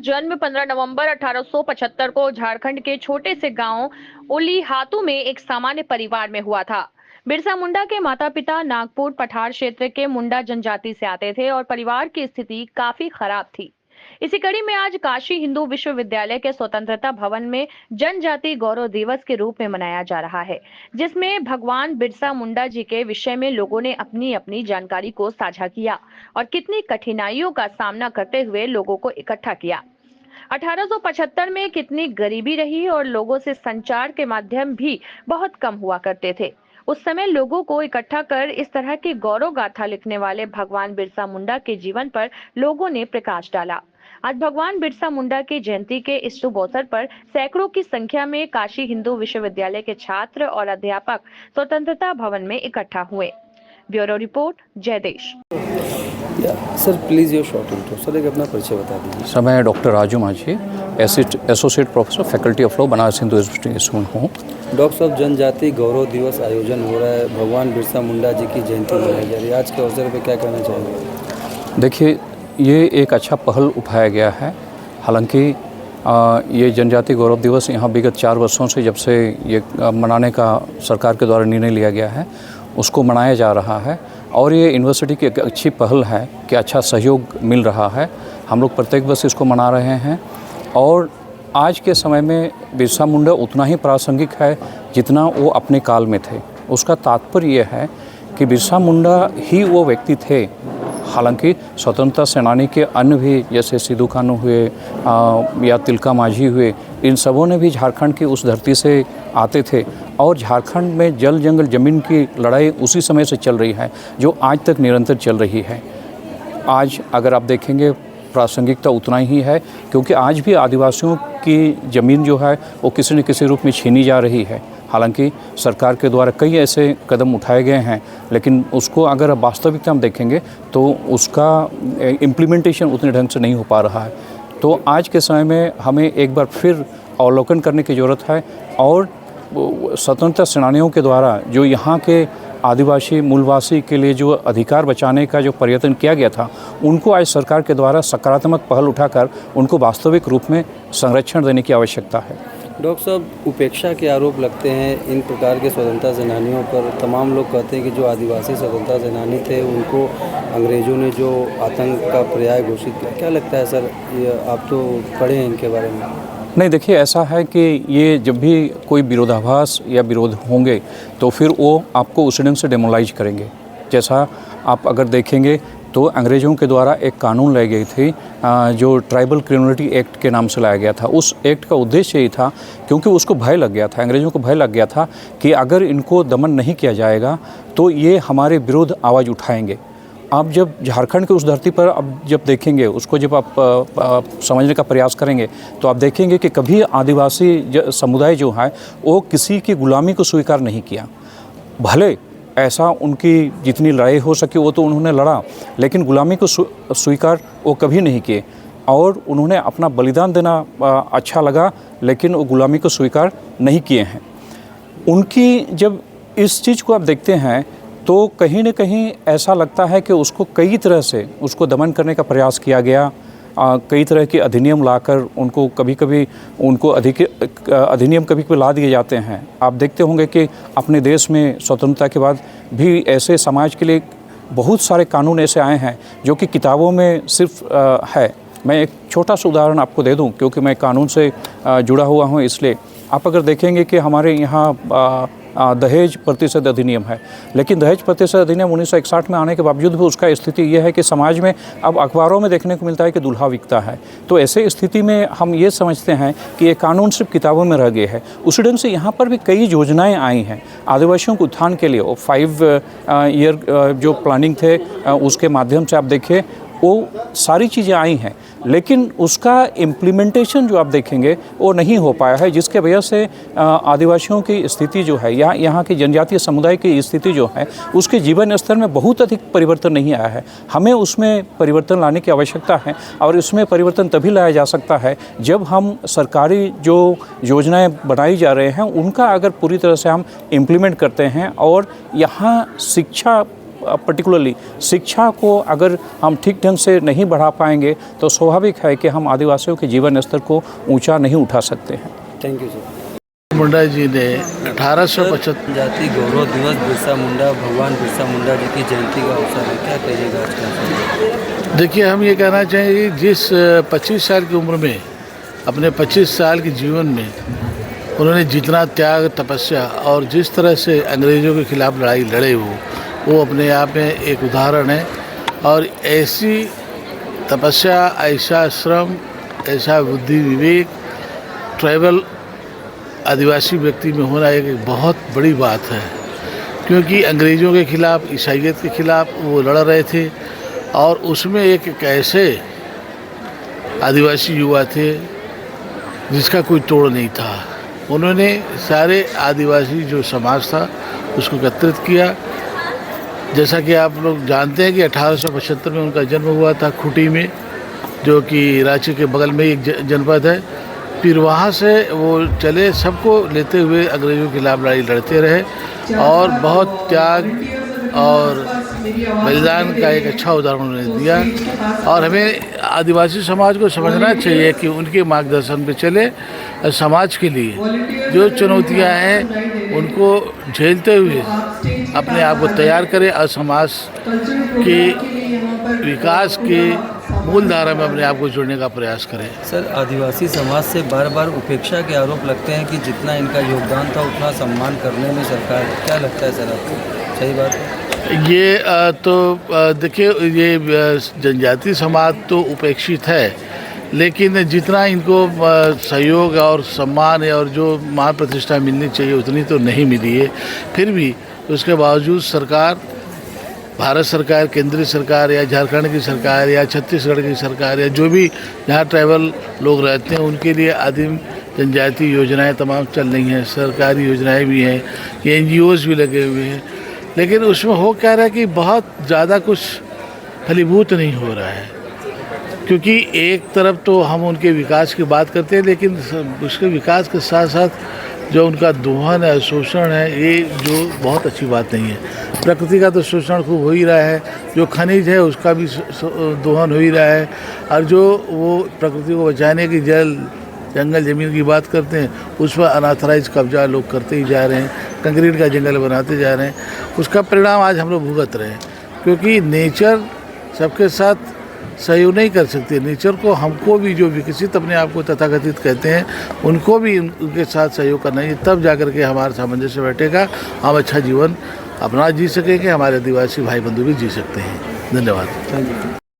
जन्म 15 नवंबर 1875 को झारखंड के छोटे से गांव उलीहातू में एक सामान्य परिवार में हुआ था। बिरसा मुंडा के माता-पिता नागपुर पठार क्षेत्र के मुंडा जनजाति से आते थे और परिवार की स्थिति काफी खराब थी। इसी कड़ी में आज काशी हिंदू विश्वविद्यालय के स्वतंत्रता भवन में जनजाति गौरव दिवस के रूप में मनाया जा रहा है, जिसमें भगवान बिरसा मुंडा जी के विषय में लोगों ने अपनी अपनी जानकारी को साझा किया और कितनी कठिनाइयों का सामना करते हुए लोगों को इकट्ठा किया। 1875 में कितनी गरीबी रही और लोगों से संचार के माध्यम भी बहुत कम हुआ करते थे। उस समय लोगों को इकट्ठा कर इस तरह की गौरव गाथा लिखने वाले भगवान बिरसा मुंडा के जीवन पर लोगों ने प्रकाश डाला। आज भगवान बिरसा मुंडा की जयंती के इस शुभ अवसर पर सैकड़ों की संख्या में काशी हिंदू विश्वविद्यालय के छात्र और अध्यापक स्वतंत्रता भवन में इकट्ठा हुए। Bureau report, जयदेश। Sir please your short intro. Sir एक अपना परिचय बता दीजिए। सर मैं डॉक्टर राजू माझी, associate professor faculty of law, Banaras Hindu university student हूँ। डॉक्टर साहब, जनजाति गौरव दिवस आयोजन हो रहा है, भगवान बिरसा मुंडा जी की जयंती मनाई जा रही है, आज के अवसर पर क्या कहना चाहेंगे? देखिए, ये एक अच्छा पहल उठाया गया है। हालांकि ये जनजाति गौरव दिवस यहाँ विगत 4 वर्षों से जब से ये मनाने का सरकार के द्वारा निर्णय लिया गया है, उसको मनाया जा रहा है और ये यूनिवर्सिटी की एक अच्छी पहल है कि अच्छा सहयोग मिल रहा है। हम लोग प्रत्येक वर्ष इसको मना रहे हैं और आज के समय में बिरसा मुंडा उतना ही प्रासंगिक है जितना वो अपने काल में थे। उसका तात्पर्य ये है कि बिरसा मुंडा ही वो व्यक्ति थे। हालांकि स्वतंत्रता सेनानी के अन्य भी जैसे सिद्धू कान्हू हुए या तिलका माझी हुए, इन सबों ने भी झारखंड की उस धरती से आते थे और झारखंड में जल जंगल ज़मीन की लड़ाई उसी समय से चल रही है जो आज तक निरंतर चल रही है। आज अगर आप देखेंगे प्रासंगिकता उतना ही है क्योंकि आज भी आदिवासियों की ज़मीन जो है वो किसी न किसी रूप में छीनी जा रही है। हालांकि सरकार के द्वारा कई ऐसे कदम उठाए गए हैं, लेकिन उसको अगर वास्तविकता में देखेंगे तो उसका इम्प्लीमेंटेशन उतने ढंग से नहीं हो पा रहा है। तो आज के समय में हमें एक बार फिर अवलोकन करने की ज़रूरत है और स्वतंत्रता सेनानियों के द्वारा जो यहाँ के आदिवासी मूलवासी के लिए जो अधिकार बचाने का जो प्रयत्न किया गया था, उनको आज सरकार के द्वारा सकारात्मक पहल उठाकर उनको वास्तविक रूप में संरक्षण देने की आवश्यकता है। डॉक्टर साहब, उपेक्षा के आरोप लगते हैं इन प्रकार के स्वतंत्रता सेनानियों पर। तमाम लोग कहते हैं कि जो आदिवासी स्वतंत्रता सेनानी थे उनको अंग्रेज़ों ने जो आतंक का पर्याय घोषित किया, क्या लगता है सर? ये आप तो पढ़े हैं इनके बारे में। नहीं, देखिए, ऐसा है कि ये जब भी कोई विरोधाभास या विरोध होंगे तो फिर वो आपको उस ढंग से डेमोलाइज करेंगे। जैसा आप अगर देखेंगे तो अंग्रेज़ों के द्वारा एक कानून लाई गई थी जो ट्राइबल क्रिमिनलिटी एक्ट के नाम से लाया गया था। उस एक्ट का उद्देश्य यही था क्योंकि उसको भय लग गया था, अंग्रेज़ों को भय लग गया था कि अगर इनको दमन नहीं किया जाएगा तो ये हमारे विरुद्ध आवाज़ उठाएंगे। आप जब झारखंड के उस धरती पर अब जब देखेंगे, उसको जब आप समझने का प्रयास करेंगे तो आप देखेंगे कि कभी आदिवासी समुदाय जो है वो किसी की गुलामी को स्वीकार नहीं किया। भले ऐसा उनकी जितनी लड़ाई हो सके वो तो उन्होंने लड़ा, लेकिन गुलामी को स्वीकार वो कभी नहीं किए और उन्होंने अपना बलिदान देना अच्छा लगा, लेकिन वो गुलामी को स्वीकार नहीं किए हैं। उनकी जब इस चीज़ को आप देखते हैं तो कहीं न कहीं ऐसा लगता है कि उसको कई तरह से उसको दमन करने का प्रयास किया गया। कई तरह के अधिनियम लाकर उनको कभी-कभी उनको अधिनियम कभी-कभी ला दिए जाते हैं। आप देखते होंगे कि अपने देश में स्वतंत्रता के बाद भी ऐसे समाज के लिए बहुत सारे कानून ऐसे आए हैं जो कि किताबों में सिर्फ है। मैं एक छोटा सा उदाहरण आपको दे दूं क्योंकि मैं कानून से जुड़ा हुआ हूं, इसलिए आप अगर देखेंगे कि हमारे यहाँ दहेज प्रतिशत अधिनियम है, लेकिन दहेज प्रतिशत अधिनियम 1961 में आने के बावजूद भी उसका स्थिति यह है कि समाज में अब अखबारों में देखने को मिलता है कि दूल्हा बिकता है। तो ऐसे स्थिति में हम ये समझते हैं कि ये कानून सिर्फ किताबों में रह गए हैं। उसी ढंग से यहाँ पर भी कई योजनाएं आई हैं आदिवासियों के उत्थान के लिए। वो 5 ईयर जो प्लानिंग थे उसके माध्यम से आप देखिए वो सारी चीज़ें आई हैं, लेकिन उसका इम्प्लीमेंटेशन जो आप देखेंगे वो नहीं हो पाया है, जिसके वजह से आदिवासियों की स्थिति जो है या यहाँ की जनजातीय समुदाय की स्थिति जो है उसके जीवन स्तर में बहुत अधिक परिवर्तन नहीं आया है। हमें उसमें परिवर्तन लाने की आवश्यकता है और इसमें परिवर्तन तभी लाया जा सकता है जब हम सरकारी जो योजनाएं बनाई जा रहे हैं उनका अगर पूरी तरह से हम इम्प्लीमेंट करते हैं और यहाँ शिक्षा पर्टिकुलरली शिक्षा को अगर हम ठीक ढंग से नहीं बढ़ा पाएंगे तो स्वाभाविक है कि हम आदिवासियों के जीवन स्तर को ऊंचा नहीं उठा सकते हैं। Thank you sir. Munda ji ने 1875 जाति गौरव दिवस बिरसा मुंडा भगवान बिरसा मुंडा जी की जयंती का अवसर है, क्या कहिएगा आज का? देखिए, हम ये कहना चाहेंगे जिस 25 साल की उम्र में अपने 25 साल के जीवन में उन्होंने जितना त्याग तपस्या और जिस तरह से अंग्रेज़ों के खिलाफ लड़ाई लड़े वो अपने आप में एक उदाहरण है। और ऐसी तपस्या, ऐसा श्रम, ऐसा बुद्धि विवेक ट्राइबल आदिवासी व्यक्ति में होना एक बहुत बड़ी बात है, क्योंकि अंग्रेज़ों के खिलाफ, ईसाइयत के खिलाफ वो लड़ रहे थे और उसमें एक ऐसे आदिवासी युवा थे जिसका कोई तोड़ नहीं था। उन्होंने सारे आदिवासी जो समाज था उसको एकत्रित किया। जैसा कि आप लोग जानते हैं कि 1875 में उनका जन्म हुआ था खूंटी में, जो कि रांची के बगल में एक जनपद है। फिर वहाँ से वो चले, सबको लेते हुए अंग्रेज़ों के खिलाफ लड़ाई लड़ते रहे और बहुत त्याग और बलिदान का एक अच्छा उदाहरण उन्होंने दिया। और हमें आदिवासी समाज को समझना चाहिए कि उनके मार्गदर्शन पे चले, समाज के लिए जो चुनौतियां हैं उनको झेलते हुए अपने आप को तैयार करें और समाज के विकास के मूल धारा में अपने आप को जोड़ने का प्रयास करें। सर, आदिवासी समाज से बार बार उपेक्षा के आरोप लगते हैं कि जितना इनका योगदान था उतना सम्मान करने में सरकार, क्या लगता है सर आपको, सही बात है? ये तो देखिए, ये जनजाति समाज तो उपेक्षित है, लेकिन जितना इनको सहयोग और सम्मान है और जो मान प्रतिष्ठा मिलनी चाहिए उतनी तो नहीं मिली है। फिर भी उसके बावजूद सरकार, भारत सरकार, केंद्रीय सरकार या झारखंड की सरकार या छत्तीसगढ़ की सरकार या जो भी जहाँ ट्राइबल लोग रहते हैं उनके लिए आदिम जनजाति योजनाएं तमाम चल रही हैं, सरकारी योजनाएं भी हैं, ये NGOs भी लगे हुए हैं, लेकिन उसमें हो क्या रहा है कि बहुत ज़्यादा कुछ फलीभूत नहीं हो रहा है। क्योंकि एक तरफ तो हम उनके विकास की बात करते हैं, लेकिन उसके विकास के साथ साथ जो उनका दोहन है, शोषण है, ये जो बहुत अच्छी बात नहीं है। प्रकृति का तो शोषण खूब हो ही रहा है, जो खनिज है उसका भी दोहन हो ही रहा है, और जो वो प्रकृति को बचाने की जंगल ज़मीन की बात करते हैं उस पर अनऑथराइज कब्जा लोग करते ही जा रहे हैं, कंक्रीट का जंगल बनाते जा रहे हैं। उसका परिणाम आज हम लोग भुगत रहे हैं, क्योंकि नेचर सबके साथ सहयोग नहीं कर सकती। नेचर को, हमको भी, जो विकसित अपने आप को तथाकथित कहते हैं, उनको भी उनके साथ सहयोग करना है, तब जाकर के हमारा सामंजस्य बैठेगा, हम अच्छा जीवन अपना जी सकेंगे, हमारे आदिवासी भाई बंधु भी जी सकते हैं। धन्यवाद। Thank you.